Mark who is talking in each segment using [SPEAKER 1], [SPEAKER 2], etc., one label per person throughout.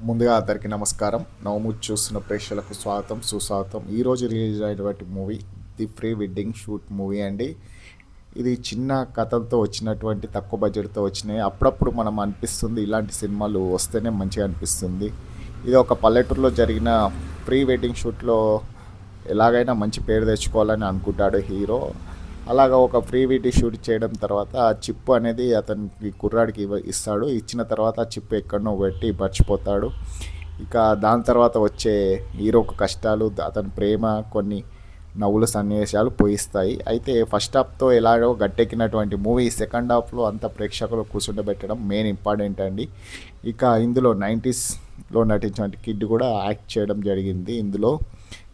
[SPEAKER 1] ముందుగా అందరికీ నమస్కారం. నవమూచి చూస్తున్న ప్రేక్షకులకు స్వాగతం సుస్వాగతం. ఈరోజు రిలీజ్ అయినటువంటి movie the pre wedding shoot movie అండి. ఇది చిన్న కథలతో వచ్చినటువంటి తక్కువ బడ్జెట్తో వచ్చినాయి. అప్పుడప్పుడు మనం అనిపిస్తుంది ఇలాంటి సినిమాలు వస్తేనే మంచిగా అనిపిస్తుంది. ఇది ఒక పల్లెటూరులో జరిగిన ప్రీ వెడ్డింగ్ షూట్లో ఎలాగైనా మంచి పేరు తెచ్చుకోవాలని అనుకుంటాడు హీరో. అలాగా ఒక ప్రీ వెడ్డింగ్ షూట్ చేయడం తర్వాత ఆ చిప్ అనేది అతనికి కుర్రాడికి ఇస్తాడు. ఇచ్చిన తర్వాత ఆ చిప్ ఎక్కడనో పెట్టి మర్చిపోతాడు. ఇక దాని తర్వాత వచ్చే హీరోకు కష్టాలు, అతని ప్రేమ, కొన్ని నవ్వుల సన్నివేశాలు పోయిస్తాయి. అయితే ఫస్ట్ హాఫ్తో ఎలాగో గట్టెక్కినటువంటి మూవీ సెకండ్ హాఫ్లో అంత ప్రేక్షకులు కూర్చుండబెట్టడం మెయిన్ ఇంపార్టెంట్ అండి. ఇక ఇందులో 90స్లో నటించినటువంటి కిడ్ కూడా యాక్ట్ చేయడం జరిగింది ఇందులో.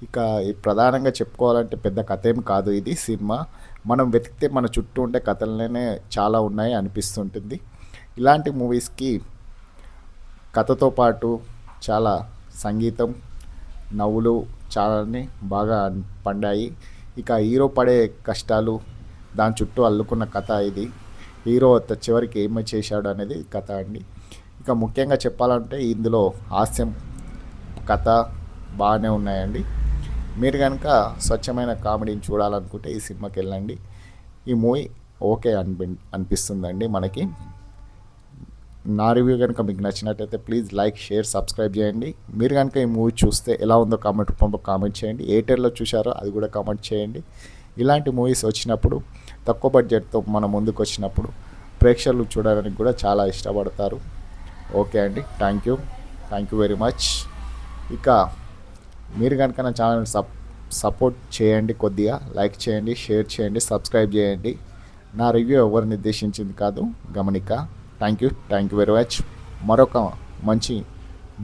[SPEAKER 1] ఇక ప్రధానంగా చెప్పుకోవాలంటే పెద్ద కథ ఏం కాదు ఇది సినిమా. మనం వెతికితే మన చుట్టూ ఉండే కథలనే చాలా ఉన్నాయి అనిపిస్తుంటుంది. ఇలాంటి మూవీస్కి కథతో పాటు చాలా సంగీతం, నవ్వులు చాలానే బాగా పండాయి. ఇక హీరో పడే కష్టాలు, దాని చుట్టూ అల్లుకున్న కథ ఇది. హీరో చివరికి ఏమి చేశాడు అనేది కథ అండి. ఇక ముఖ్యంగా చెప్పాలంటే ఇందులో హాస్యం, కథ బాగానే ఉన్నాయండి. మీరు కనుక స్వచ్ఛమైన కామెడీని చూడాలనుకుంటే ఈ సినిమాకి వెళ్ళండి. ఈ మూవీ ఓకే అనిపిస్తుందండి మనకి. నా రివ్యూ కనుక మీకు నచ్చినట్టయితే ప్లీజ్ లైక్, షేర్, సబ్స్క్రైబ్ చేయండి. మీరు కనుక ఈ మూవీ చూస్తే ఎలా ఉందో కామెంట్ రూపంలో కామెంట్ చేయండి. ఏ టైర్లో చూశారో అది కూడా కామెంట్ చేయండి. ఇలాంటి మూవీస్ వచ్చినప్పుడు, తక్కువ బడ్జెట్తో మన ముందుకు వచ్చినప్పుడు ప్రేక్షకులు చూడడానికి కూడా చాలా ఇష్టపడతారు. ఓకే అండి, థ్యాంక్ యూ వెరీ మచ్. ఇక మీరు కనుక నా ఛానల్ సపోర్ట్ చేయండి, కొద్దిగా లైక్ చేయండి, షేర్ చేయండి, సబ్స్క్రైబ్ చేయండి. నా రివ్యూ ఎవరు నిర్దేశించింది కాదు, గమనిక. Thank you very much. మరొక మంచి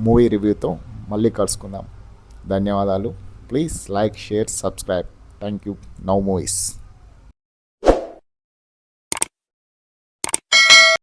[SPEAKER 1] మూవీ రివ్యూతో మళ్ళీ కలుసుకుందాం. ధన్యవాదాలు. Please like, share, subscribe. Thank you. Now movies.